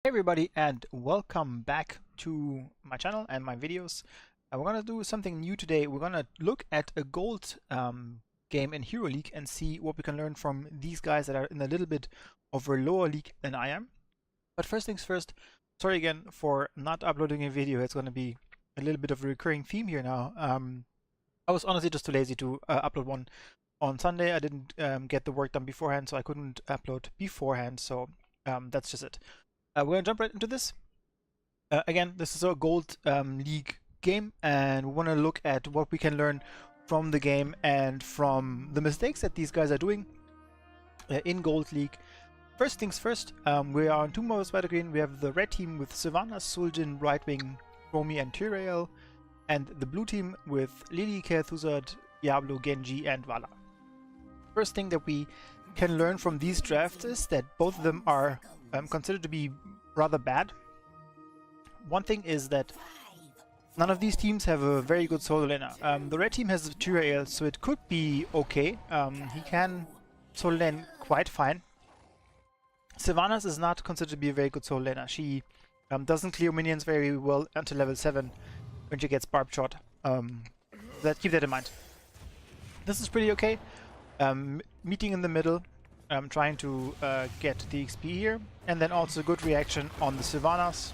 Hey everybody, and welcome back to my channel and my videos. We're gonna do something new today. We're gonna look at a gold game in Hero League and see what we can learn from these guys that are in a little bit of a lower league than I am. But first things first, sorry again for not uploading a video. It's gonna be a little bit of a recurring theme here now. I was honestly just too lazy to upload one on Sunday. I didn't get the work done beforehand, so I couldn't upload beforehand, so that's just it. We're going to jump right into this. Again, this is a Gold League game, and we want to look at what we can learn from the game and from the mistakes that these guys are doing in Gold League. First things first, we are on two models by the green. We have the red team with Sylvanas, Suljin, Brightwing, Chromie, and Tyrael, and the blue team with Lily, Kel'Thuzad, Diablo, Genji, and Valla. First thing that we can learn from these drafts is that both of them are considered to be rather bad. One thing is that none of these teams have a very good solo laner. The red team has Tyrael, so it could be okay. He can solo lane quite fine. Sylvanas is not considered to be a very good solo laner. She doesn't clear minions very well until level 7 when she gets barb shot. Keep that in mind. This is pretty okay. Meeting in the middle, trying to get the XP here, and then also good reaction on the Sylvanas.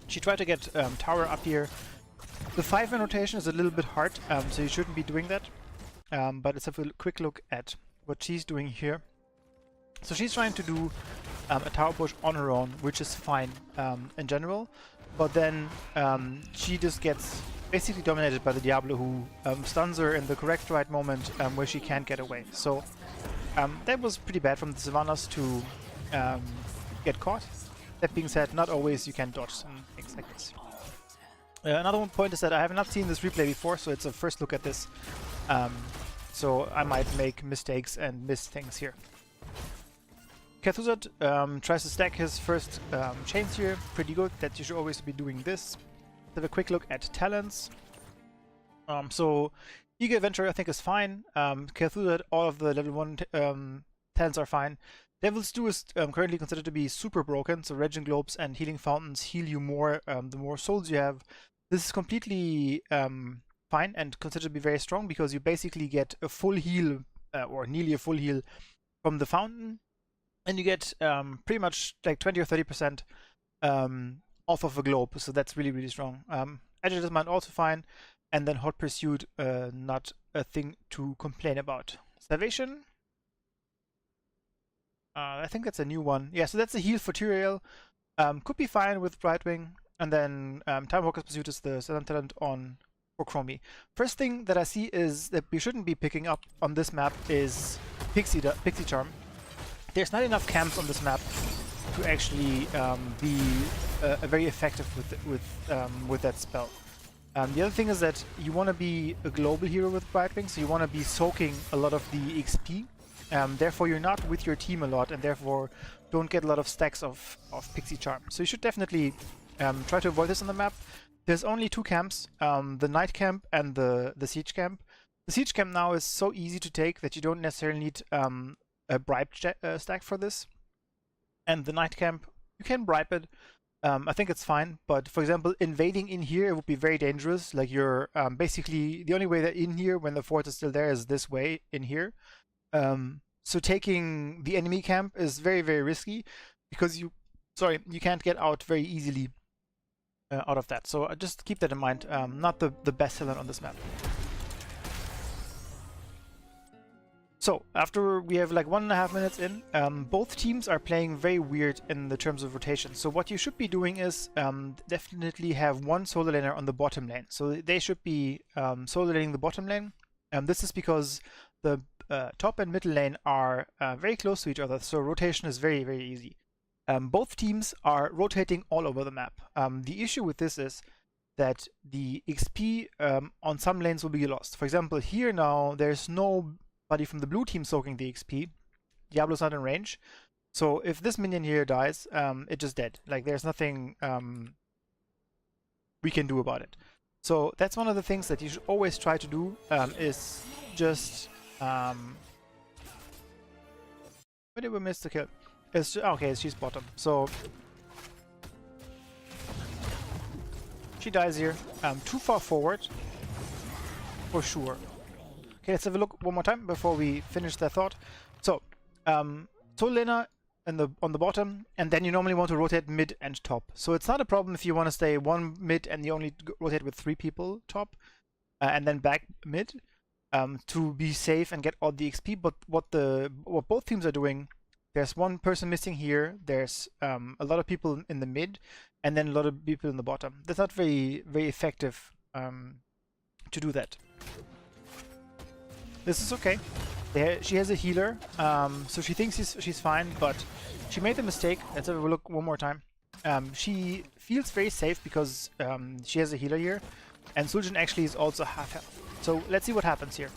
She tried to get tower up here. The 5-man rotation is a little bit hard, so you shouldn't be doing that. But let's have a quick look at what she's doing here. So she's trying to do a tower push on her own, which is fine in general, but then she just gets basically dominated by the Diablo, who stuns her in the correct right moment where she can't get away. So that was pretty bad from the Sylvanas to get caught. That being said, not always you can dodge some things like this. Another one point is that I have not seen this replay before, so it's a first look at this. So I might make mistakes and miss things here. Kel'Thuzad tries to stack his first chains here. Pretty good, that you should always be doing this. Let's have a quick look at talents. So Eager Adventure I think is fine. Kel'Thuzad, all of the level 1 talents are fine. Devil's Due is currently considered to be super broken, so Regen Globes and Healing Fountains heal you more the more souls you have. This is completely fine and considered to be very strong because you basically get a full heal, or nearly a full heal from the fountain, and you get pretty much like 20 or 30% off of a globe, so that's really, really strong. Agitators Mind also fine, and then Hot Pursuit, not a thing to complain about. Salvation, I think that's a new one. Yeah, so that's a heal for Tyrael. Could be fine with Brightwing, and then Time Walker's Pursuit is the Southern talent on for Chromie. First thing that I see is that we shouldn't be picking up on this map is Pixie Charm. There's not enough camps on this map to actually be very effective with that spell. The other thing is that you want to be a global hero with Brightwing, so you want to be soaking a lot of the XP. Therefore, you're not with your team a lot, and therefore don't get a lot of stacks of Pixie Charm. So you should definitely try to avoid this on the map. There's only two camps, the Night Camp and the Siege Camp. The Siege Camp now is so easy to take that you don't necessarily need a bribe stack for this. And the Night Camp, you can bribe it. I think it's fine, but for example, invading in here, it would be very dangerous. Like you're basically, the only way that in here, when the fort is still there, is this way in here. So taking the enemy camp is very, very risky because you can't get out very easily out of that. So just keep that in mind. Not the best talent on this map. So after we have like 1.5 minutes in, both teams are playing very weird in the terms of rotation. So what you should be doing is definitely have one solo laner on the bottom lane. So they should be solo laning the bottom lane. This is because the top and middle lane are very close to each other, so rotation is very, very easy. Both teams are rotating all over the map. The issue with this is that the XP on some lanes will be lost. For example, here now there's nobody from the blue team soaking the XP. Diablo's not in range. So if this minion here dies, it's just dead. Like there's nothing we can do about it. So that's one of the things that you should always try to do, is just where did we miss the kill? Okay, she's bottom. So She dies here. Too far forward. For sure. Okay, let's have a look one more time before we finish that thought. So, Soul Lena on the bottom, and then you normally want to rotate mid and top. So it's not a problem if you want to stay one mid and you only rotate with 3 people top, and then back mid to be safe and get all the XP. But what both teams are doing, there's one person missing here. There's a lot of people in the mid, and then a lot of people in the bottom. That's not very effective to do that. This is okay. She has a healer, so she thinks she's fine, but she made the mistake. Let's have a look one more time. She feels very safe because she has a healer here, and Suljin actually is also half health. So let's see what happens here.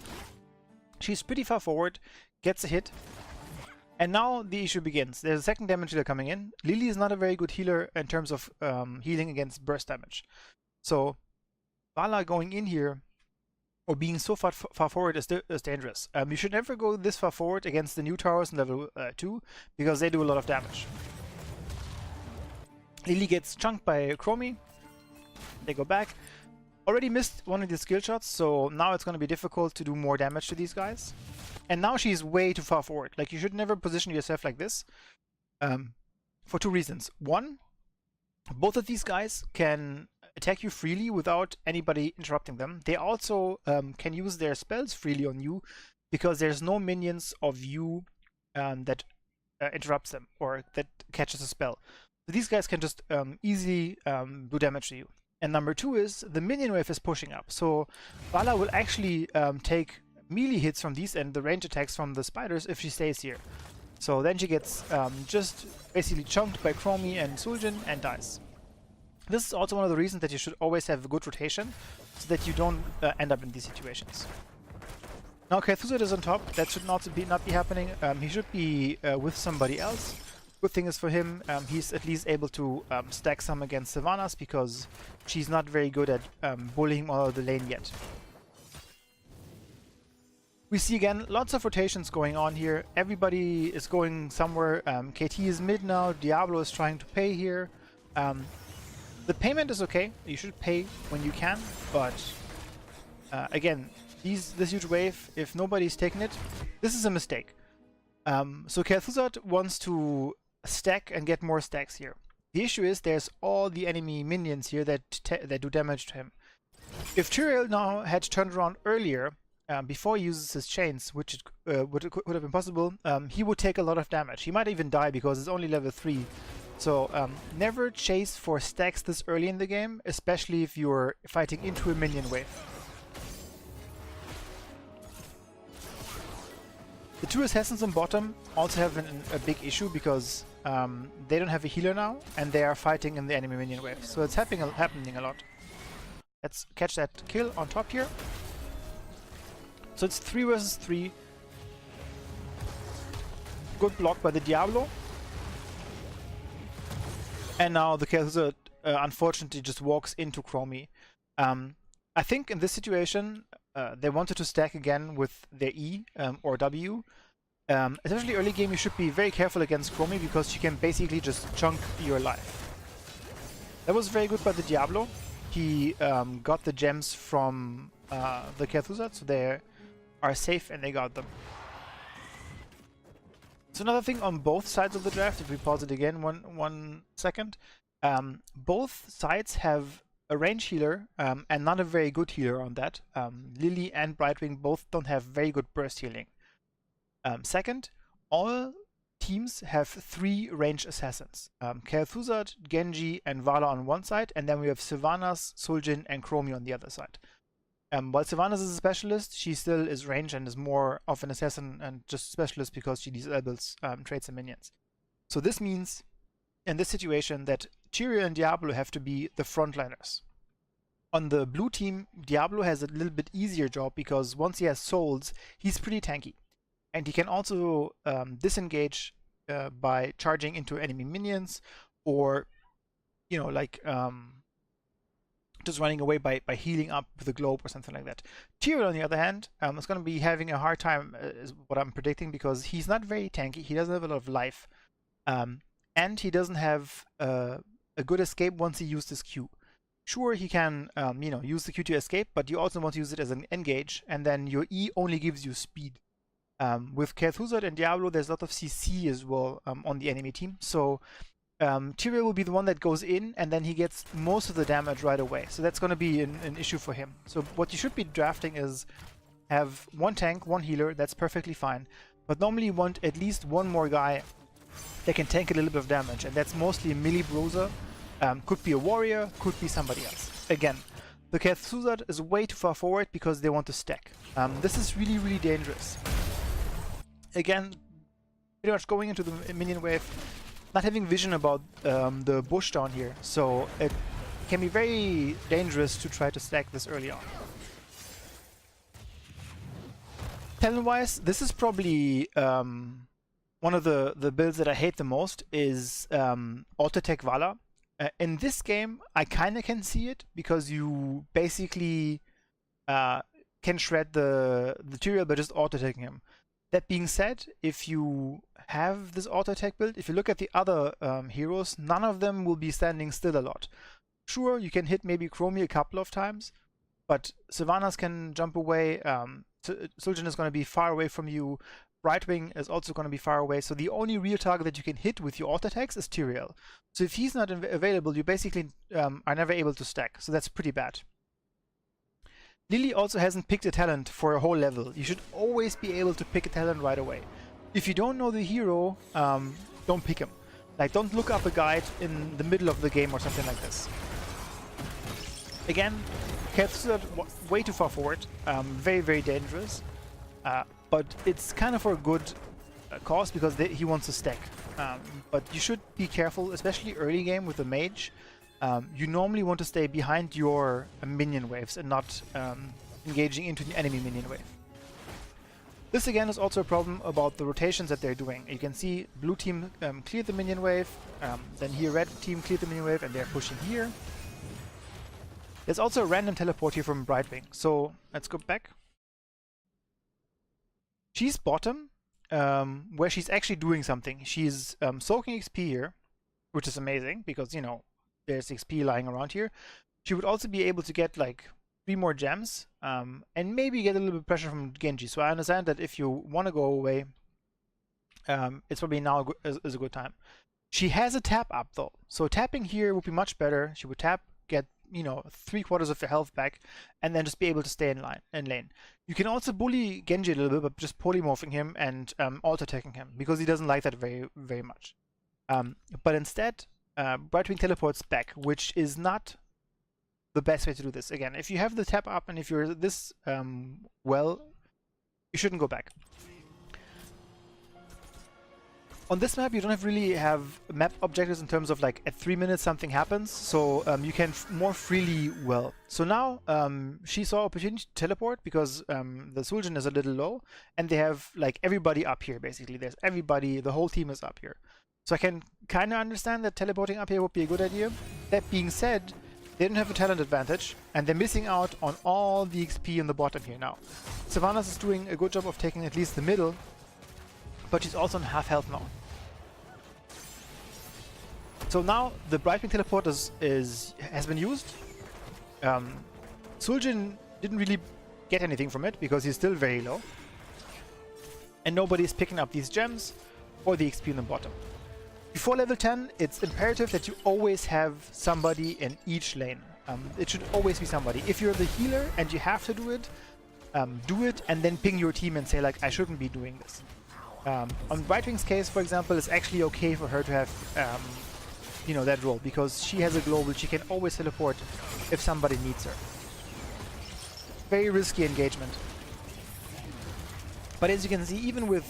She's pretty far forward, gets a hit, and now the issue begins. There's a second damage dealer coming in. Lily is not a very good healer in terms of healing against burst damage. So Vala going in here or being so far forward is dangerous. You should never go this far forward against the new towers in level 2 because they do a lot of damage. Lily gets chunked by Chromie. They go back. Already missed one of the skill shots, so now it's going to be difficult to do more damage to these guys. And now she's way too far forward. Like, you should never position yourself like this for 2 reasons. One, both of these guys can attack you freely without anybody interrupting them. They also can use their spells freely on you because there's no minions of you that interrupts them or that catches a spell. So these guys can just easily do damage to you. And number 2 is the minion wave is pushing up. So Vala will actually take melee hits from these and the range attacks from the spiders if she stays here. So then she gets just basically chunked by Chromie and Suljin and dies. This is also one of the reasons that you should always have a good rotation, so that you don't end up in these situations. Now Kel'Thuzad is on top. That should not be happening. He should be with somebody else. Good thing is for him, he's at least able to stack some against Sylvanas because she's not very good at bullying all of the lane yet. We see again lots of rotations going on here. Everybody is going somewhere. KT is mid now. Diablo is trying to pay here. The payment is okay. You should pay when you can, but again, this huge wave, if nobody's taking it, this is a mistake. So Kel'Thuzad wants to stack and get more stacks here. The issue is there's all the enemy minions here that do damage to him. If Tyrael now had turned around earlier, before he uses his chains, which would have been possible, he would take a lot of damage. He might even die because it's only level 3. So never chase for stacks this early in the game, especially if you're fighting into a minion wave. The 2 assassins on bottom also have a big issue because they don't have a healer now and they are fighting in the enemy minion wave. So it's happening a lot. Let's catch that kill on top here. So it's 3 versus 3. Good block by the Diablo. And now the Kel'Thuzad unfortunately just walks into Chromie. I think in this situation they wanted to stack again with their E or W. Especially early game, you should be very careful against Chromie because she can basically just chunk your life. That was very good by the Diablo. He got the gems from the Kel'Thuzad, so they are safe and they got them. So another thing on both sides of the draft, if we pause it again one second, both sides have a range healer and not a very good healer on that. Lily and Brightwing both don't have very good burst healing. Second, all teams have 3 range assassins. Kel'Thuzad, Genji and Vala on one side, and then we have Sylvanas, Suljin and Chromie on the other side. While Sylvanas is a specialist, she still is range and is more of an assassin and just specialist because she disables traits and minions. So this means, in this situation, that Tyrael and Diablo have to be the frontliners. On the blue team, Diablo has a little bit easier job because once he has souls, he's pretty tanky. And he can also disengage by charging into enemy minions or, you know, like just running away by healing up with a globe or something like that. Tyrael, on the other hand, is going to be having a hard time, is what I'm predicting, because he's not very tanky, he doesn't have a lot of life, and he doesn't have a good escape once he used his Q. Sure, he can, you know, use the Q to escape, but you also want to use it as an engage, and then your E only gives you speed. With Kel'Thuzad and Diablo, there's a lot of CC as well on the enemy team, so Tyrael will be the one that goes in, and then he gets most of the damage right away. So that's going to be an issue for him. So what you should be drafting is have one tank, one healer, that's perfectly fine. But normally you want at least one more guy that can tank a little bit of damage, and that's mostly a melee bruiser. Could be a warrior, could be somebody else. Again, the Kel'Thuzad is way too far forward because they want to stack. This is really, really dangerous. Again, pretty much going into the minion wave, not having vision about the bush down here, so it can be very dangerous to try to stack this early on. Talent-wise, this is probably one of the builds that I hate the most is Auto-Attack Vala. In this game, I kind of can see it because you basically can shred the Tyrael by just auto-attacking him. That being said, if you have this auto-attack build, if you look at the other heroes, none of them will be standing still a lot. Sure, you can hit maybe Chromie a couple of times, but Sylvanas can jump away, Zul'jin is going to be far away from you, Brightwing is also going to be far away, so the only real target that you can hit with your auto-attacks is Tyrael. So if he's not available, you basically are never able to stack, so that's pretty bad. Lily also hasn't picked a talent for a whole level. You should always be able to pick a talent right away. If you don't know the hero, don't pick him. Like, don't look up a guide in the middle of the game or something like this. Again, Kel'Thuzad way too far forward, very, very dangerous. But it's kind of for a good cause because he wants to stack. But you should be careful, especially early game with the mage. You normally want to stay behind your minion waves and not engaging into the enemy minion wave. This again is also a problem about the rotations that they're doing. You can see blue team cleared the minion wave, then here red team cleared the minion wave and they're pushing here. There's also a random teleport here from Brightwing. So let's go back. She's bottom, where she's actually doing something. She's soaking XP here, which is amazing because, you know, there's XP lying around here. She would also be able to get like 3 more gems and maybe get a little bit of pressure from Genji. So I understand that if you want to go away, it's probably now is a good time. She has a tap up though, so tapping here would be much better. She would tap, get, you know, 3/4 of your health back, and then just be able to stay in lane. You can also bully Genji a little bit, but just polymorphing him and auto-attacking him because he doesn't like that very, very much. But instead, Brightwing teleports back, which is not the best way to do this. Again, if you have the tap up and if you're this well, you shouldn't go back. On this map, you don't really have map objectives in terms of like at 3 minutes something happens, so you can more freely well. So now she saw opportunity to teleport because the Zul'jin is a little low, and they have like everybody up here basically. There's everybody, the whole team is up here. So I can kind of understand that teleporting up here would be a good idea. That being said, they don't have a talent advantage, and they're missing out on all the XP in the bottom here now. Sylvanas is doing a good job of taking at least the middle, but she's also on half health now. So now the Brightwing teleport has been used. Zul'jin didn't really get anything from it because he's still very low. And nobody's picking up these gems or the XP in the bottom. Before level 10, it's imperative that you always have somebody in each lane. It should always be somebody. If you're the healer and you have to do it and then ping your team and say like, I shouldn't be doing this. On Brightwing's case, for example, it's actually okay for her to have you know, that role because she has a global. She can always teleport if somebody needs her. Very risky engagement. But as you can see, even with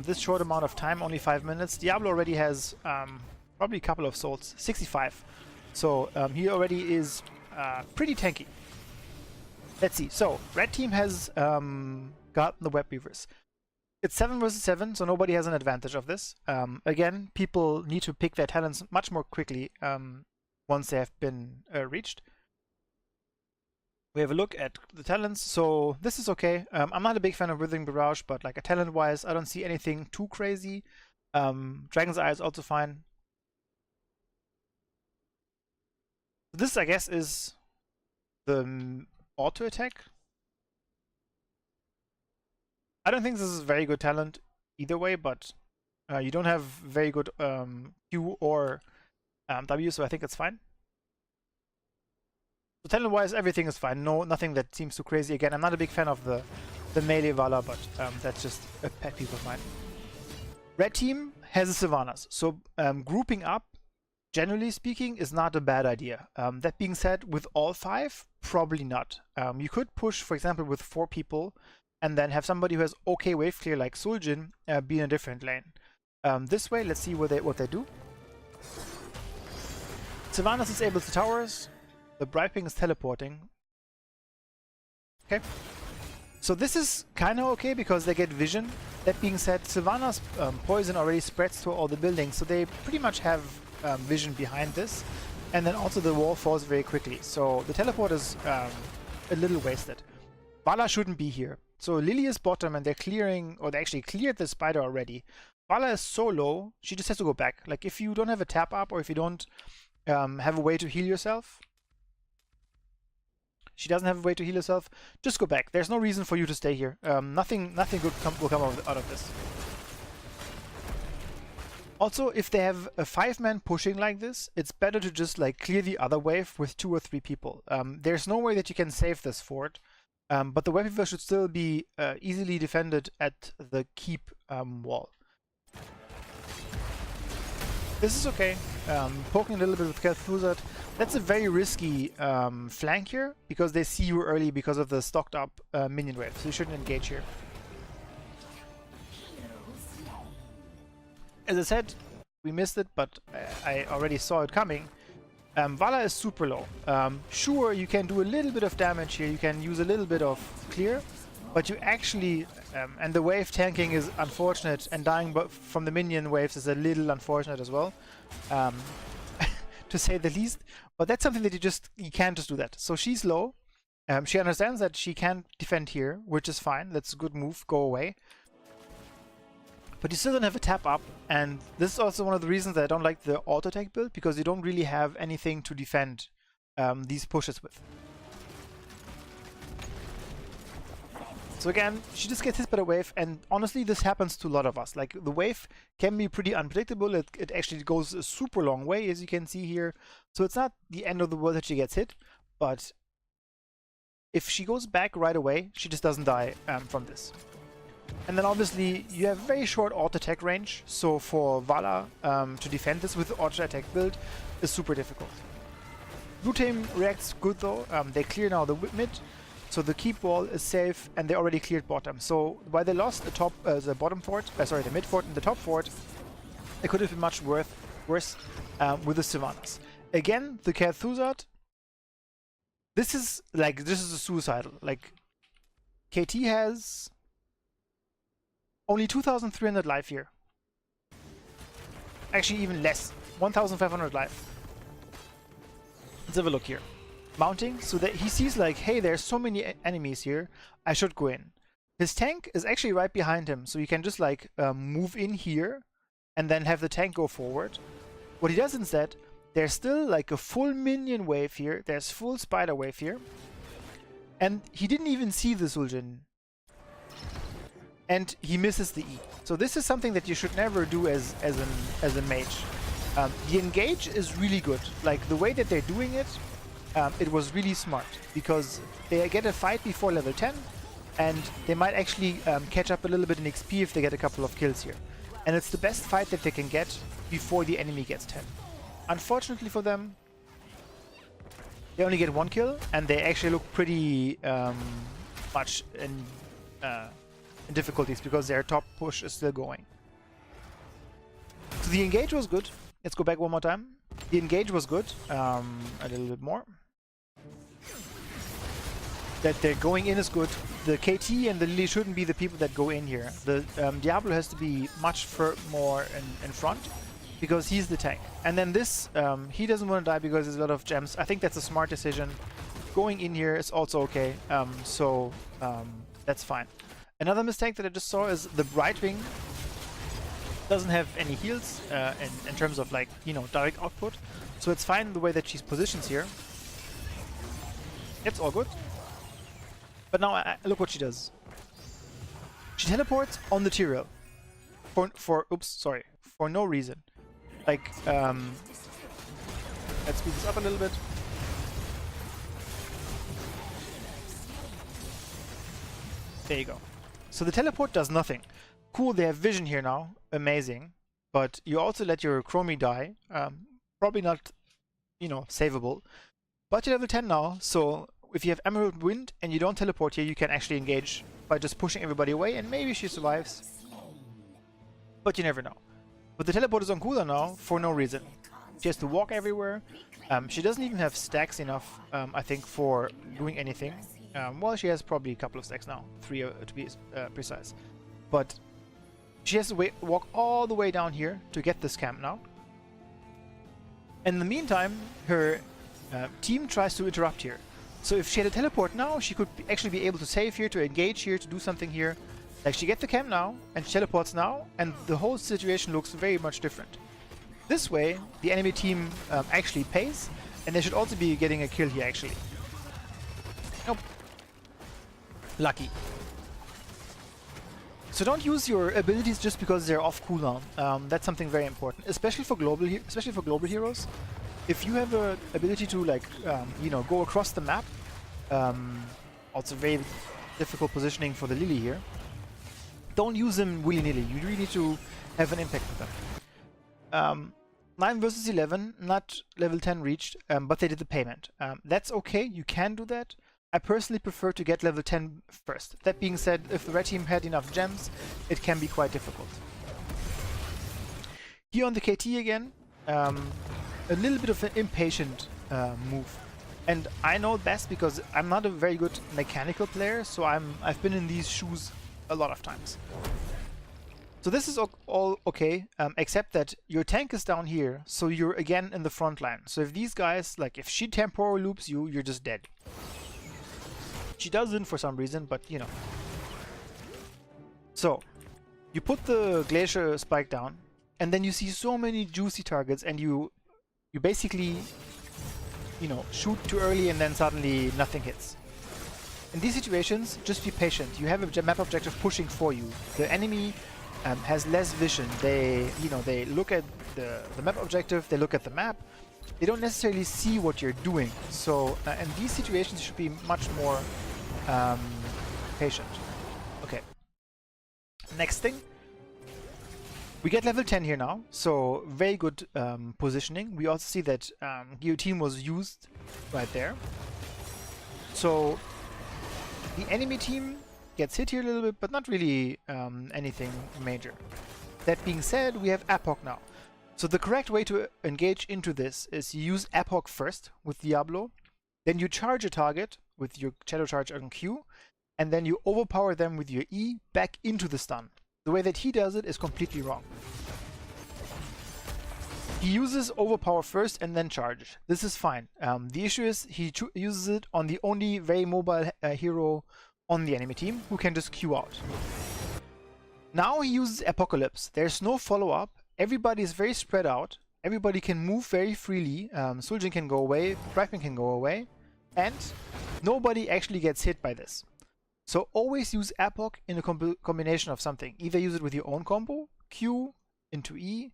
this short amount of time, only 5 minutes, Diablo already has probably a couple of souls, 65. So he already is pretty tanky. Let's see. So red team has gotten the web weavers. It's 7 versus 7, so nobody has an advantage of this. Again, people need to pick their talents much more quickly once they have been reached. We have a look at the talents, so this is okay. I'm not a big fan of Withering Barrage, but like a talent-wise, I don't see anything too crazy. Dragon's Eye is also fine. This, I guess, is the auto attack. I don't think this is very good talent either way, but you don't have very good Q or W, so I think it's fine. So talent-wise, everything is fine. Nothing that seems too crazy. Again, I'm not a big fan of the melee Valla, but that's just a pet peeve of mine. Red team has a Sylvanas, so grouping up, generally speaking, is not a bad idea. That being said, with all 5, probably not. You could push, for example, with 4 people, and then have somebody who has okay wave clear like Suljin be in a different lane. This way, let's see what they do. Sylvanas is able to towers. The Brightwing is teleporting. Okay. So this is kind of okay because they get vision. That being said, Sylvanas poison already spreads to all the buildings, so they pretty much have vision behind this. And then also the wall falls very quickly. So the teleport is a little wasted. Valla shouldn't be here. So Lily is bottom and they're clearing, or they actually cleared the spider already. Valla is so low, she just has to go back. Like if you don't have a tap up or if you don't have a way to heal yourself, she doesn't have a way to heal herself, just go back. There's no reason for you to stay here. Nothing good will come out of this. Also, if they have a 5-man pushing like this, it's better to just like clear the other wave with 2 or 3 people. There's no way that you can save this fort, but the Web Weaver should still be easily defended at the keep wall. This is okay. Poking a little bit with Kel'Thuzad. That's a very risky flank here, because they see you early because of the stocked up minion wave, so you shouldn't engage here. As I said, we missed it, but I already saw it coming. Valla is super low. Sure, you can do a little bit of damage here, you can use a little bit of clear, but you actually, and the wave tanking is unfortunate, and dying from the minion waves is a little unfortunate as well, to say the least. But that's something that you can't just do that. So she's low. She understands that she can't defend here, which is fine. That's a good move. Go away. But you still don't have a tap up, and this is also one of the reasons that I don't like the auto attack build, because you don't really have anything to defend these pushes with. So again, she just gets hit by the wave, and honestly this happens to a lot of us. Like, the wave can be pretty unpredictable. It actually goes a super long way, as you can see here. So it's not the end of the world that she gets hit, but if she goes back right away, she just doesn't die from this. And then obviously you have very short auto attack range, so for Valla to defend this with the auto attack build is super difficult. Blue team reacts good though. They clear now the mid, so the keep wall is safe, and they already cleared bottom. So while they lost the bottom fort, sorry, the mid fort and the top fort, it could have been much worse with the Sylvanas. Again, the Kel'Thuzad. This is a suicidal. Like, KT has only 2,300 life here. Actually, even less. 1,500 life. Let's have a look here. Mounting, so that he sees like, hey, there's so many enemies here, I should go in. His tank is actually right behind him, so you can just like move in here and then have the tank go forward. What he does instead, there's still like a full minion wave here, there's full spider wave here, and he didn't even see the Suljin. And he misses the E. So this is something that you should never do as a mage. The engage is really good. Like, the way that they're doing it, it was really smart, because they get a fight before level 10, and they might actually catch up a little bit in XP if they get a couple of kills here. And it's the best fight that they can get before the enemy gets 10. Unfortunately for them, they only get 1 kill, and they actually look pretty much in difficulties, because their top push is still going. So the engage was good. Let's go back one more time. The engage was good. A little bit more. That they're going in is good. The KT and the Lily shouldn't be the people that go in here. The Diablo has to be much more in front, because he's the tank. And then this, he doesn't want to die because there's a lot of gems. I think that's a smart decision. Going in here is also okay. That's fine. Another mistake that I just saw is the Brightwing doesn't have any heals in terms of, like, you know, direct output. So it's fine the way that she's positioned here. It's all good. But now look what she does. She teleports on the Tyrael. For no reason. Like, let's speed this up a little bit. There you go. So the teleport does nothing. Cool, they have vision here now. Amazing. But you also let your Chromie die. Probably not, savable. But you're level 10 now, so if you have Emerald Wind and you don't teleport here, you can actually engage by just pushing everybody away, and maybe she survives. But you never know. But the teleport is on cooldown now for no reason. She has to walk everywhere. She doesn't even have stacks enough, I think, for doing anything. Well, she has probably a couple of stacks now, 3 to be precise. But she has to walk all the way down here to get this camp now. In the meantime, her team tries to interrupt here. So if she had a teleport now, she could actually be able to save here, to engage here, to do something here. Like, she gets the camp now, and she teleports now, and the whole situation looks very much different. This way, the enemy team actually pays, and they should also be getting a kill here, actually. Nope. Lucky. So don't use your abilities just because they're off cooldown. That's something very important, especially for global heroes. If you have a ability to, like, go across the map, also very difficult positioning for the Lily here. Don't use them willy-nilly. You really need to have an impact with them. 9 versus 11, not level 10 reached, but they did the payment. That's okay, you can do that. I personally prefer to get level 10 first. That being said, if the red team had enough gems, it can be quite difficult. Here on the KT again, a little bit of an impatient move. And I know best because I'm not a very good mechanical player, so I've been in these shoes a lot of times. So this is all okay, except that your tank is down here, so you're again in the front line. So if these guys, like, if she temporal loops you, you're just dead. She doesn't for some reason, but So, you put the Glacier Spike down, and then you see so many juicy targets, and you basically, shoot too early and then suddenly nothing hits. In these situations, just be patient. You have a map objective pushing for you. The enemy has less vision. They look at the map objective, they look at the map. They don't necessarily see what you're doing. So in these situations, you should be much more patient. Okay. Next thing. We get level 10 here now, so very good positioning. We also see that Guillotine was used right there. So the enemy team gets hit here a little bit, but not really anything major. That being said, we have Apoc now. So the correct way to engage into this is you use Apoc first with Diablo, then you charge a target with your Shadow Charge on Q, and then you overpower them with your E back into the stun. The way that he does it is completely wrong. He uses overpower first and then charge. This is fine. The issue is he uses it on the only very mobile hero on the enemy team who can just Q out. Now he uses Apocalypse. There's no follow-up. Everybody is very spread out. Everybody can move very freely. Suljin can go away. Brightman can go away. And nobody actually gets hit by this. So always use Apoc in a combination of something. Either use it with your own combo, Q into E,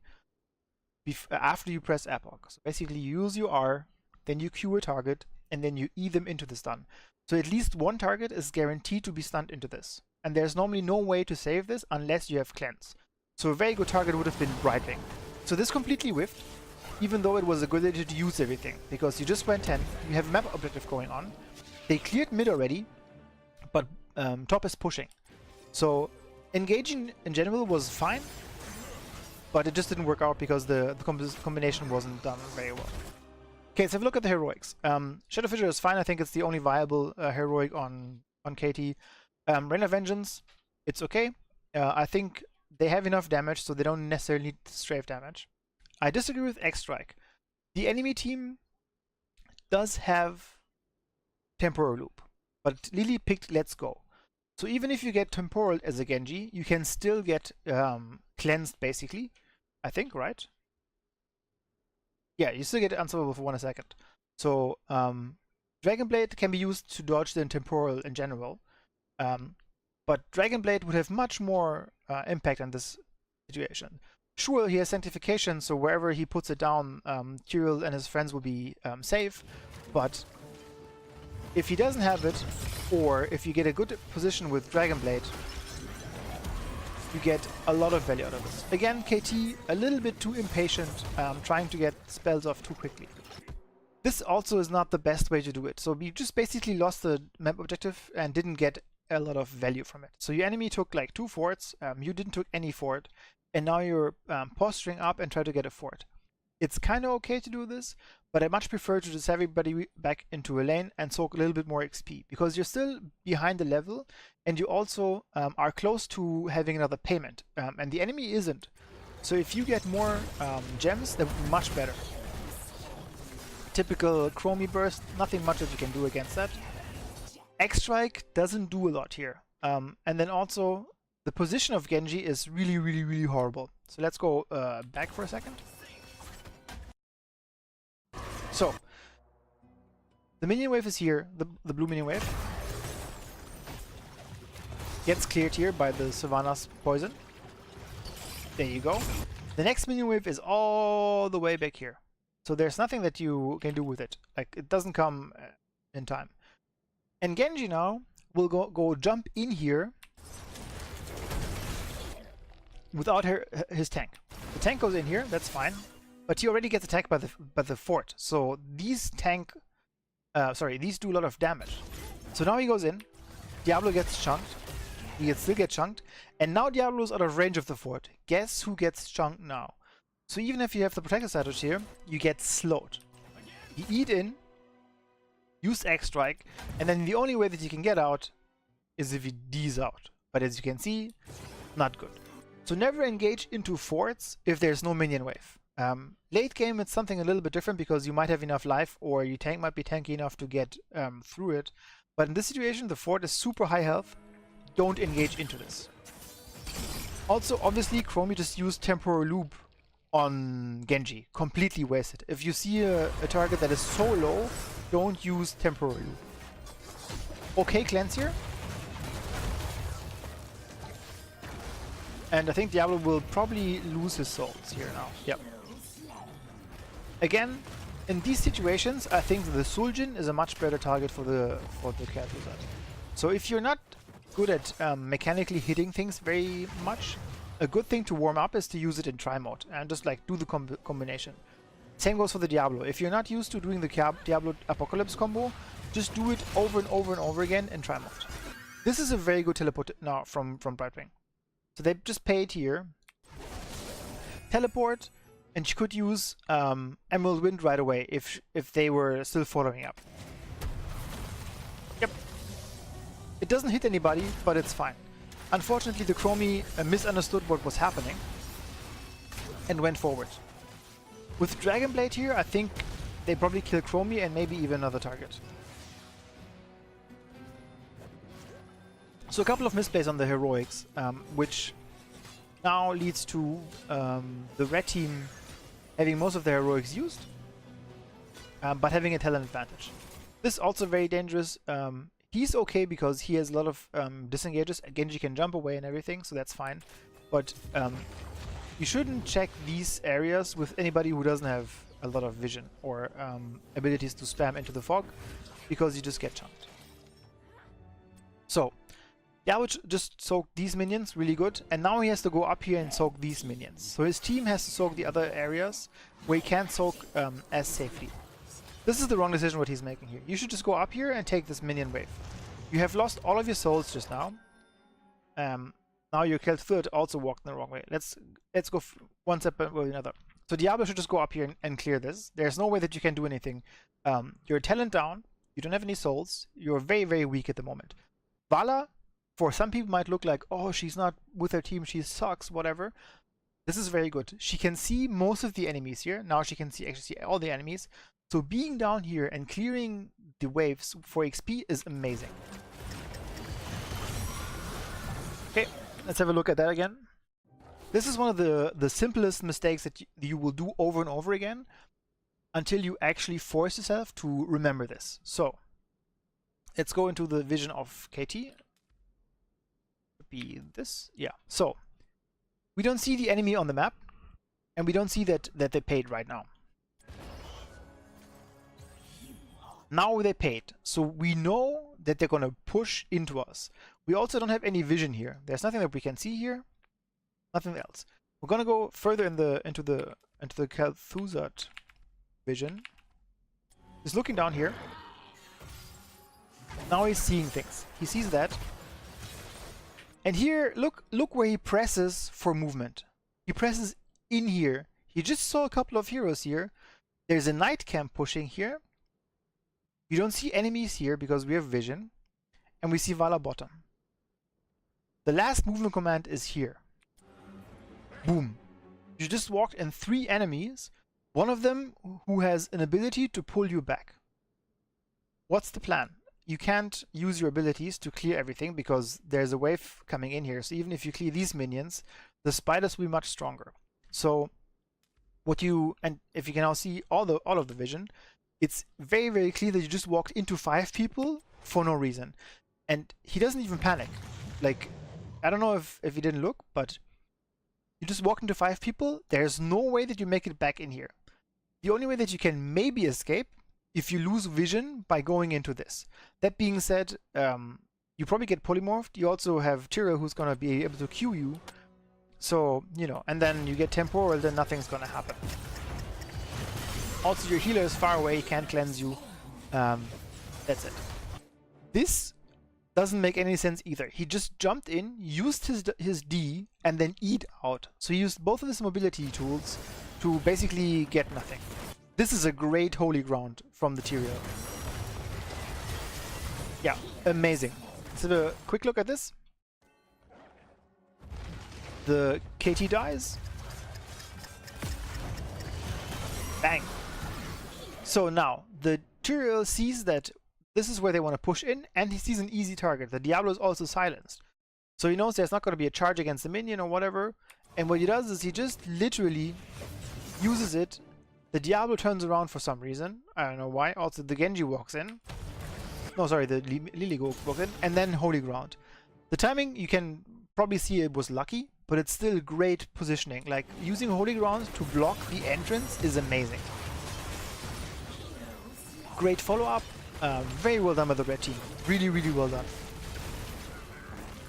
after you press Apoc. So basically you use your R, then you Q a target, and then you E them into the stun. So at least one target is guaranteed to be stunned into this. And there's normally no way to save this unless you have Cleanse. So a very good target would have been Brightwing. So this completely whiffed, even though it was a good idea to use everything, because you just went 10, you have a map objective going on. They cleared mid already, but top is pushing. So engaging in general was fine, but it just didn't work out because the combination wasn't done very well. Okay, let's have a look at the heroics. Shadow Fissure is fine. I think it's the only viable heroic on KT. Rain of Vengeance, it's okay. I think they have enough damage, so they don't necessarily need strafe damage. I disagree with X-Strike. The enemy team does have Temporal Loop, but Lily picked Let's Go. So even if you get Temporal as a Genji, you can still get cleansed, basically. I think, right? Yeah, you still get Unstoppable for 1 second. So Dragon Blade can be used to dodge the temporal in general, but Dragon Blade would have much more impact on this situation. Sure, he has Sanctification, so wherever he puts it down, Tyrael and his friends will be safe, but if he doesn't have it, or if you get a good position with Dragon Blade, you get a lot of value out of this. Again, KT a little bit too impatient, trying to get spells off too quickly. This also is not the best way to do it. So we just basically lost the map objective and didn't get a lot of value from it. So your enemy took like 2 forts, you didn't took any fort, and now you're posturing up and try to get a fort. It's kind of okay to do this, but I much prefer to just have everybody back into a lane and soak a little bit more XP, because you're still behind the level and you also are close to having another payment, and the enemy isn't. So if you get more gems, that would be much better. Typical Chromie burst, nothing much that you can do against that. X-Strike doesn't do a lot here. And then also the position of Genji is really horrible. So let's go back for a second. So, the minion wave is here, the blue minion wave. Gets cleared here by the Sylvanas poison. There you go. The next minion wave is all the way back here. So there's nothing that you can do with it. Like, it doesn't come in time. And Genji now will go jump in here without his tank. The tank goes in here, that's fine. But he already gets attacked by the fort, so these do a lot of damage. So now he goes in, Diablo gets chunked, he still gets chunked, and now Diablo's out of range of the fort. Guess who gets chunked now? So even if you have the protector status here, you get slowed. You eat in, use X-Strike, and then the only way that you can get out is if he D's out. But as you can see, not good. So never engage into forts if there's no minion wave. Late game it's something a little bit different because you might have enough life or your tank might be tanky enough to get through it. But in this situation the fort is super high health. Don't engage into this. Also obviously Chromie just used Temporal Loop on Genji. Completely wasted. If you see a target that is so low, don't use Temporal Loop. Okay, cleanse here. And I think Diablo will probably lose his souls here now. Yep. Again, in these situations, I think the Suljin is a much better target for the character set. So if you're not good at mechanically hitting things very much, a good thing to warm up is to use it in try mode and just like do the combination. Same goes for the Diablo. If you're not used to doing the Diablo Apocalypse combo, just do it over and over and over again in try mode. This is a very good teleport now from Brightwing. So they just paid here, teleport, and you could use Emerald Wind right away if they were still following up. Yep. It doesn't hit anybody, but it's fine. Unfortunately, the Chromie misunderstood what was happening and went forward. With Dragon Blade here, I think they probably kill Chromie and maybe even another target. So a couple of misplays on the heroics, which now leads to the red team having most of their heroics used, but having a talent advantage. This is also very dangerous. He's okay because he has a lot of disengages. Genji can jump away and everything, so that's fine. But you shouldn't check these areas with anybody who doesn't have a lot of vision or abilities to spam into the fog, because you just get chunked. So Diablo just soaked these minions really good, and now he has to go up here and soak these minions. So his team has to soak the other areas where he can't soak as safely. This is the wrong decision what he's making here. You should just go up here and take this minion wave. You have lost all of your souls just now. Now your Kel'Thuzad also walked in the wrong way. Let's go one step with another. So Diablo should just go up here and clear this. There's no way that you can do anything. You're talent down. You don't have any souls. You're very weak at the moment. Valla, for some people might look like, oh, she's not with her team, she sucks, whatever. This is very good. She can see most of the enemies here. Now she can actually see all the enemies. So being down here and clearing the waves for XP is amazing. Okay, let's have a look at that again. This is one of the simplest mistakes that you will do over and over again until you actually force yourself to remember this. So let's go into the vision of KT. Could be this, yeah. So we don't see the enemy on the map, and we don't see that they paid right now. Now they paid, so we know that they're gonna push into us. We also don't have any vision here. There's nothing that we can see here. Nothing else. We're gonna go further into the Kel'Thuzad vision. He's looking down here. Now he's seeing things. He sees that. And here, look where he presses for movement. He presses in here. He just saw a couple of heroes here. There's a night camp pushing here. You don't see enemies here because we have vision. And we see Valla bottom. The last movement command is here. Boom. You just walked in 3 enemies. One of them who has an ability to pull you back. What's the plan? You can't use your abilities to clear everything because there's a wave coming in here. So even if you clear these minions, the spiders will be much stronger. So and if you can now see all of the vision, it's very, very clear that you just walked into 5 people for no reason. And he doesn't even panic. Like, I don't know if he didn't look, but you just walk into 5 people. There's no way that you make it back in here. The only way that you can maybe escape if you lose vision by going into this. That being said, you probably get polymorphed. You also have Tyrael who's gonna be able to Q you. So, you know, and then you get temporal, then nothing's gonna happen. Also, your healer is far away, can't cleanse you. That's it. This doesn't make any sense either. He just jumped in, used his D, and then E'd out. So he used both of his mobility tools to basically get nothing. This is a great holy ground from the Tyrael. Yeah, amazing. Let's have a quick look at this. The KT dies. Bang. So now, the Tyrael sees that this is where they want to push in, and he sees an easy target. The Diablo is also silenced. So he knows there's not going to be a charge against the minion or whatever. And what he does is he just literally uses it. The Diablo turns around for some reason. I don't know why. Also, the Genji walks in. No, sorry, the Lily walks in. And then Holy Ground. The timing, you can probably see it was lucky, but it's still great positioning. Like, using Holy Ground to block the entrance is amazing. Great follow-up. Very well done by the red team. Really, really well done.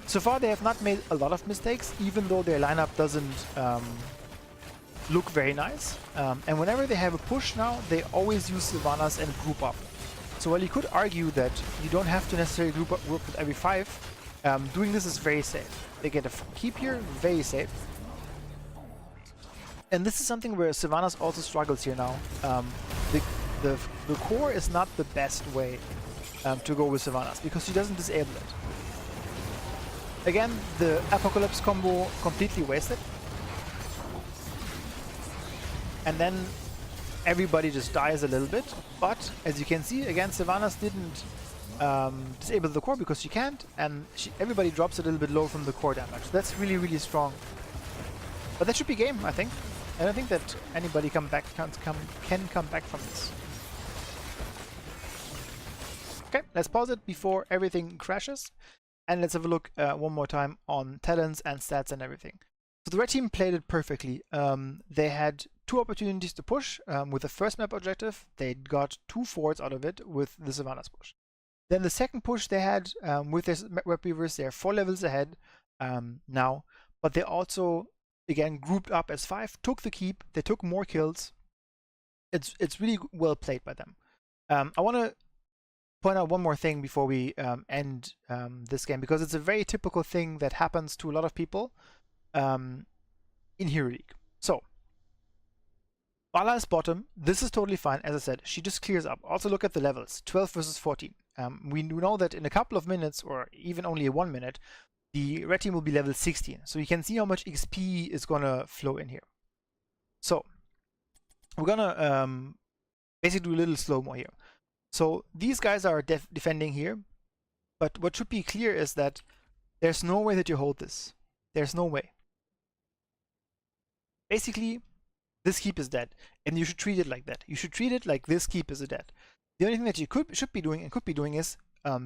So far, they have not made a lot of mistakes, even though their lineup doesn't look very nice. And whenever they have a push now, they always use Sylvanas and group up. So while you could argue that you don't have to necessarily group up with every 5, doing this is very safe. They get a keep here, very safe. And this is something where Sylvanas also struggles here now. The core is not the best way to go with Sylvanas because she doesn't disable it. Again, the Apocalypse combo completely wasted. And then everybody just dies a little bit. But as you can see, again, Sylvanas didn't disable the core because she can't, and everybody drops a little bit low from the core damage. That's really, really strong. But that should be game, I think. I don't think that anybody can come back from this. Okay, let's pause it before everything crashes, and let's have a look one more time on talents and stats and everything. So the red team played it perfectly. They had 2 opportunities to push with the first map objective. They got 2 forts out of it with the Sylvanas push. Then the second push they had with their web weavers, they're 4 levels ahead now, but they also again grouped up as 5, took the keep, they took more kills. It's really well played by them. I want to point out one more thing before we end this game, because it's a very typical thing that happens to a lot of people in Hero League. So Valla is bottom. This is totally fine. As I said, she just clears up. Also look at the levels, 12 versus 14. We know that in a couple of minutes, or even only 1 minute, the red team will be level 16. So you can see how much XP is going to flow in here. So we're going to basically do a little slow-mo here. So these guys are defending here. But what should be clear is that there's no way that you hold this. There's no way. Basically, this keep is dead. And you should treat it like that. You should treat it like this keep is dead. The only thing that you should be doing and could be doing is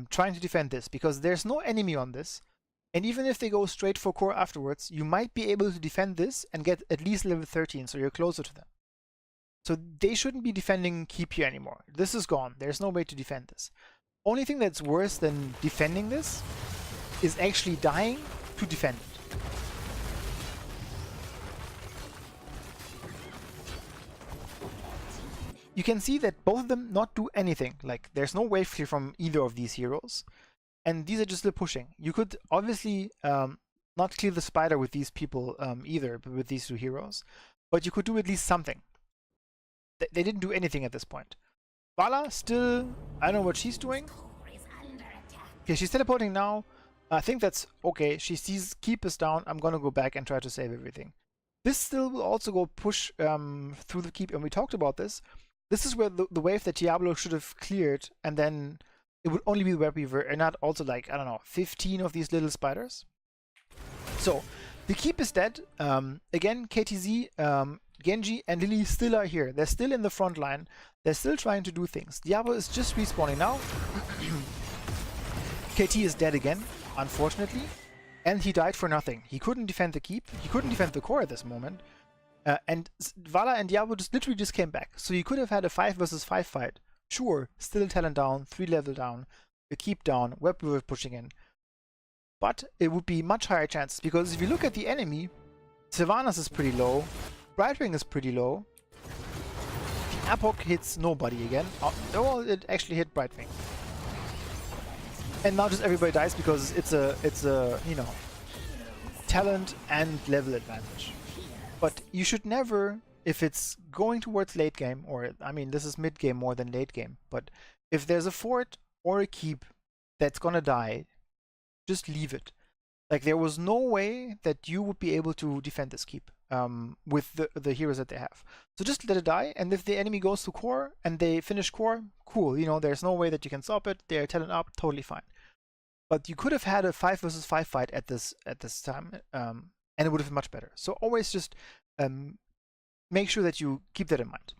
trying to defend this, because there's no enemy on this. And even if they go straight for core afterwards, you might be able to defend this and get at least level 13, so you're closer to them. So they shouldn't be defending keep here anymore. This is gone. There's no way to defend this. Only thing that's worse than defending this is actually dying to defend it. You can see that both of them not do anything. Like, there's no wave clear from either of these heroes. And these are just still pushing. You could obviously not clear the spider with these people either, but with these two heroes. But you could do at least something. They didn't do anything at this point. Valla still, I don't know what she's doing. Okay, she's teleporting now. I think that's okay. She sees keep is down. I'm gonna go back and try to save everything. This still will also go push through the keep, and we talked about this. This is where the wave that Diablo should have cleared, and then it would only be the Web Weaver and not also like, I don't know, 15 of these little spiders. So the keep is dead. Again, KTZ, Genji and Lily still are here. They're still in the front line. They're still trying to do things. Diablo is just respawning now. KT is dead again, unfortunately. And he died for nothing. He couldn't defend the keep. He couldn't defend the core at this moment. And Valla and Diablo literally just came back. So you could have had a 5 versus 5 fight. Sure, still talent down, 3 level down, a keep down, Web Weaver pushing in. But it would be much higher chances, because if you look at the enemy, Sylvanas is pretty low, Brightwing is pretty low, the Apoc hits nobody again. Oh, it actually hit Brightwing. And now just everybody dies because it's a you know, talent and level advantage. But you should never, if it's going towards late game, or I mean this is mid game more than late game, but if there's a fort or a keep that's gonna die, just leave it. Like, there was no way that you would be able to defend this keep with the heroes that they have. So just let it die, and if the enemy goes to core and they finish core, cool. You know, there's no way that you can stop it. They're talent up, totally fine. But you could have had a 5 versus 5 fight at this time, and it would have been much better. So always just make sure that you keep that in mind.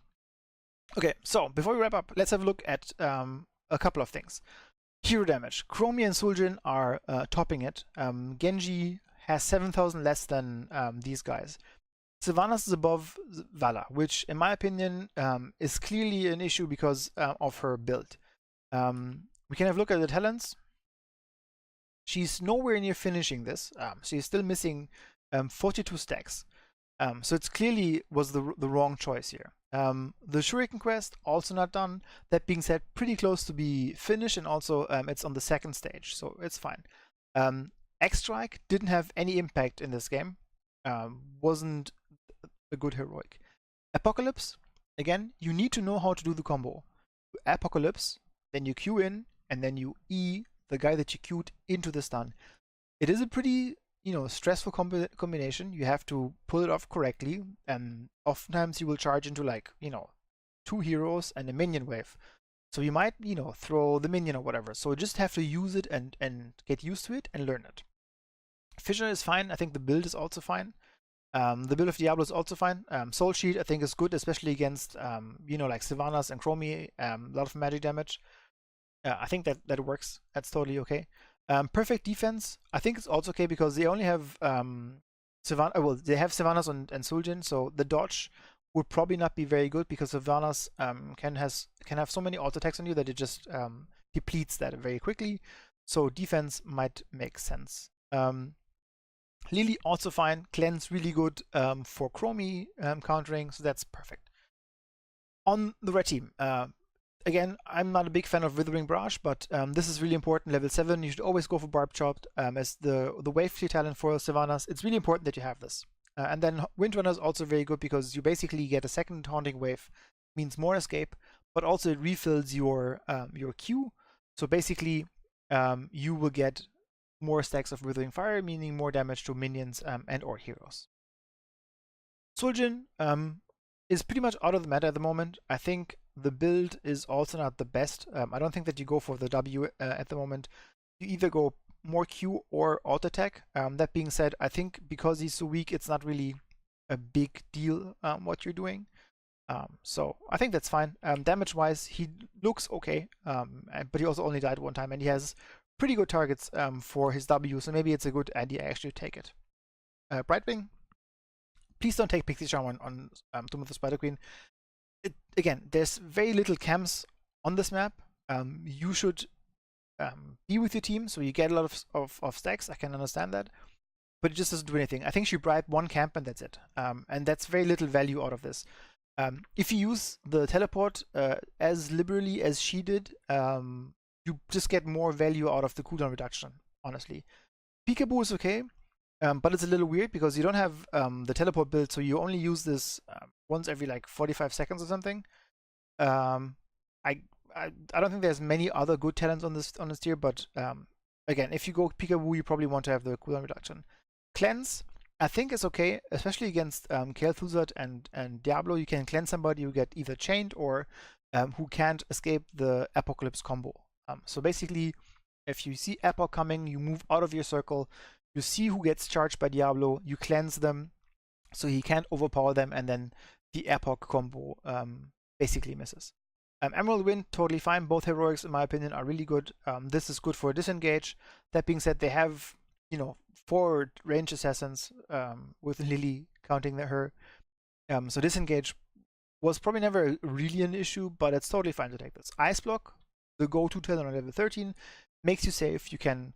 Okay, so before we wrap up, let's have a look at a couple of things. Hero damage. Chromie and Suljin are topping it. Genji has 7,000 less than these guys. Sylvanas is above Valla, which in my opinion is clearly an issue because of her build. We can have a look at the talents. She's nowhere near finishing this. She's still missing 42 stacks. So it's clearly was the wrong choice here. The Shuriken quest also not done. That being said, pretty close to be finished, and also it's on the second stage, so it's fine. X-Strike didn't have any impact in this game. Wasn't a good heroic. Apocalypse, again, you need to know how to do the combo. Apocalypse, then you Q in, and then you E the guy that you queued into the stun. It is a pretty, you know, stressful combination. You have to pull it off correctly, and oftentimes you will charge into, like, you know, 2 heroes and a minion wave. So you might, you know, throw the minion or whatever. So you just have to use it and get used to it and learn it. Fissure is fine. I think the build is also fine. The build of Diablo is also fine. Soul Shield I think is good, especially against, you know, like Sylvanas and Chromie, a lot of magic damage. I think that works. That's totally okay. Perfect defense, I think it's also okay because they only have well, they have Sylvanas and Suljin, so the dodge would probably not be very good because Sylvanas can have so many auto attacks on you that it just depletes that very quickly. So defense might make sense. Lily also fine. Cleanse really good for Chromie countering, so that's perfect. On the red team, again, I'm not a big fan of Withering Barrage, but this is really important. Level 7, you should always go for Barb Chopped as the wave clear talent for Sylvanas. It's really important that you have this. And then Windrunner is also very good because you basically get a second Haunting Wave, means more escape, but also it refills your Q. So basically, you will get more stacks of Withering Fire, meaning more damage to minions and or heroes. Suljin is pretty much out of the meta at the moment. I think the build is also not the best. I don't think that you go for the W at the moment. You either go more Q or auto attack. That being said, I think because he's so weak, it's not really a big deal what you're doing. So I think that's fine. Damage-wise, he looks okay, but he also only died one time, and he has pretty good targets for his W, so maybe it's a good idea actually to take it. Brightwing, please don't take Pixie Charm on Tomb of the Spider Queen. Again, there's very little camps on this map. You should be with your team, so you get a lot of stacks. I can understand that, but it just doesn't do anything. I think she bribed one camp and that's it. And that's very little value out of this. If you use the teleport as liberally as she did, you just get more value out of the cooldown reduction, honestly. Peekaboo is okay, but it's a little weird because you don't have the teleport build, so you only use this once every like 45 seconds or something. I don't think there's many other good talents on this tier, but again, if you go Peekaboo, you probably want to have the cooldown reduction. Cleanse, I think is okay, especially against Kael Thuzad and Diablo. You can cleanse somebody who get either chained or who can't escape the Apocalypse combo. So basically, if you see Apoc coming, you move out of your circle, you see who gets charged by Diablo, you cleanse them so he can't overpower them, and then the Apoc combo basically misses. Emerald Wind, totally fine. Both heroics, in my opinion, are really good. This is good for disengage. That being said, they have, 4 range assassins with Lily counting her. So disengage was probably never really an issue, but it's totally fine to take this. Ice Block, the go-to talent on level 13, makes you safe. You can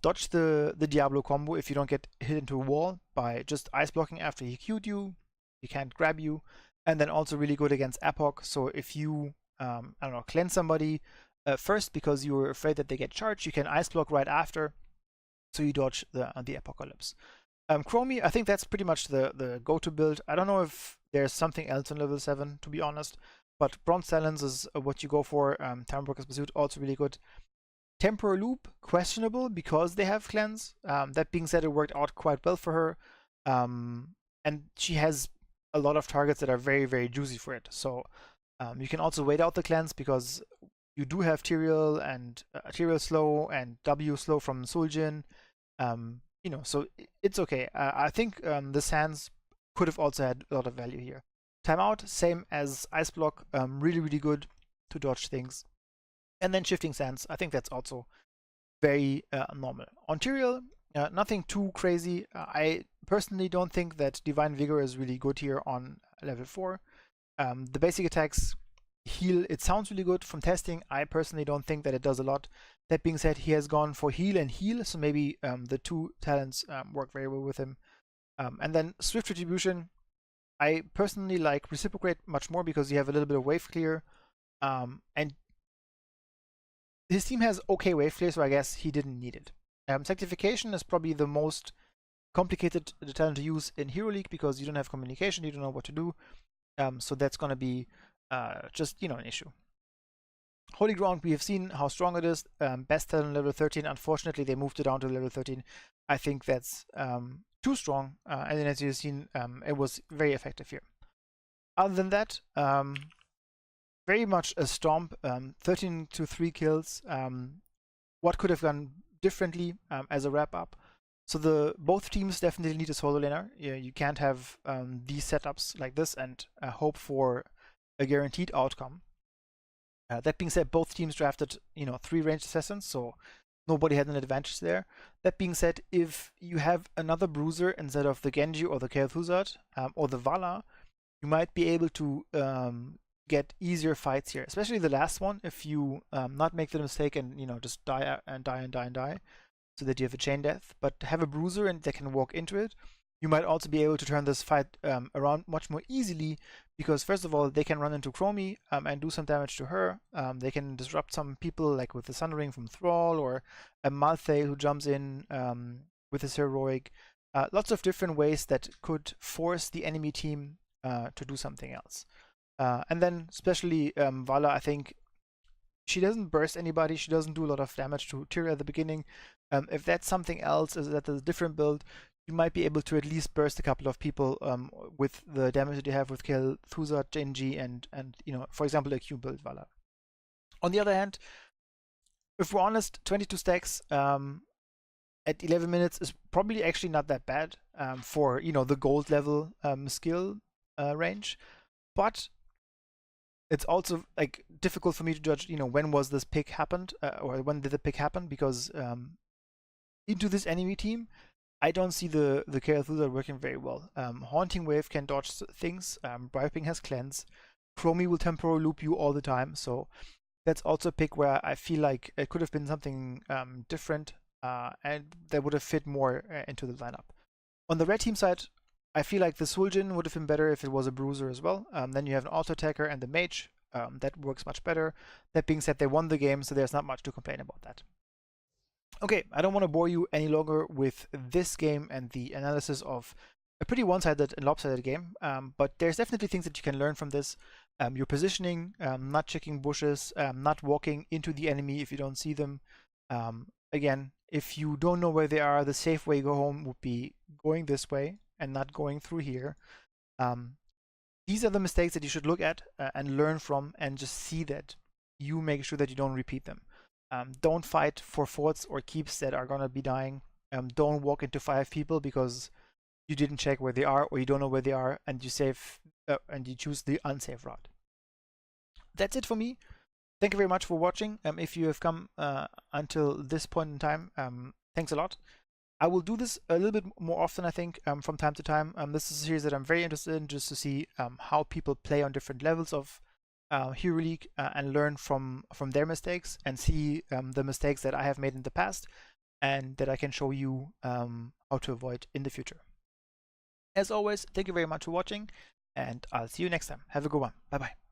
dodge the Diablo combo if you don't get hit into a wall by just ice blocking after he Q'd you. He can't grab you. And then also really good against Apoc. So if you, cleanse somebody first because you were afraid that they get charged, you can ice block right after, so you dodge the Apocalypse. Chromie, I think that's pretty much the go-to build. I don't know if there's something else on level 7, to be honest, but Bronze Talons is what you go for. Timebreaker's Pursuit, also really good. Temporal Loop, questionable because they have cleanse. That being said, it worked out quite well for her. And she has a lot of targets that are very, very juicy for it. So you can also wait out the cleanse because you do have Tyrael and Tyrael slow and W slow from Suljin. So it's okay. I think the Sands could have also had a lot of value here. Timeout, same as Ice Block, really, really good to dodge things. And then Shifting Sands, I think that's also very normal. On Tyrael, nothing too crazy. I personally don't think that Divine Vigor is really good here on level 4. The basic attacks heal, it sounds really good from testing. I personally don't think that it does a lot. That being said, he has gone for heal and heal, so maybe the 2 talents work very well with him. And then Swift Retribution, I personally like Reciprocate much more because you have a little bit of wave clear. And his team has okay wave clear, so I guess he didn't need it. Sanctification is probably the most complicated talent to use in Hero League because you don't have communication, you don't know what to do. So that's going to be just, an issue. Holy Ground, we have seen how strong it is. Best talent level 13. Unfortunately, they moved it down to level 13. I think that's too strong. And then as you've seen, it was very effective here. Other than that, very much a stomp. 13 to 3 kills. What could have gone differently as a wrap up? So both teams definitely need a solo laner. You can't have these setups like this and hope for a guaranteed outcome. That being said, both teams drafted 3 ranged assassins, so nobody had an advantage there. That being said, if you have another bruiser instead of the Genji or the Kael Thuzad or the Vala, you might be able to get easier fights here, especially the last one. If you not make the mistake and just die and die and die and die, so that you have a chain death, but have a bruiser and they can walk into it, you might also be able to turn this fight around much more easily because first of all, they can run into Chromie and do some damage to her. They can disrupt some people like with the Sun Ring from Thrall or a Malthael who jumps in with his heroic. Lots of different ways that could force the enemy team to do something else. And then especially Vala, I think she doesn't burst anybody, she doesn't do a lot of damage to Tyrael at the beginning. If that's something else, is that a different build, you might be able to at least burst a couple of people with the damage that you have with Kael Thuzad, Genji, and for example, a Q build Vala. On the other hand, if we're honest, 22 stacks at 11 minutes is probably actually not that bad for the gold level skill range. but it's also like difficult for me to judge, when was this pick happened, or when did the pick happen, because into this enemy team, I don't see the Chaos Lizard working very well. Haunting Wave can dodge things, Bribing has Cleanse, Chromie will temporal loop you all the time, so that's also a pick where I feel like it could have been something different, and that would have fit more into the lineup. On the red team side, I feel like the Suljin would have been better if it was a bruiser as well. Then you have an auto attacker and the mage. That works much better. That being said, they won the game, so there's not much to complain about that. Okay, I don't want to bore you any longer with this game and the analysis of a pretty one-sided and lopsided game, but there's definitely things that you can learn from this. Your positioning, not checking bushes, not walking into the enemy if you don't see them. Again, if you don't know where they are, the safe way to go home would be going this way and not going through here. These are the mistakes that you should look at and learn from, and just see that you make sure that you don't repeat them. Don't fight for forts or keeps that are gonna be dying. Don't walk into 5 people because you didn't check where they are, or you don't know where they are, and you choose the unsafe route. That's it for me. Thank you very much for watching. If you have come until this point in time, thanks a lot. I will do this a little bit more often, I think, from time to time. This is a series that I'm very interested in, just to see how people play on different levels of Hero League, and learn from their mistakes, and see the mistakes that I have made in the past, and that I can show you how to avoid in the future. As always, thank you very much for watching, and I'll see you next time. Have a good one. Bye bye.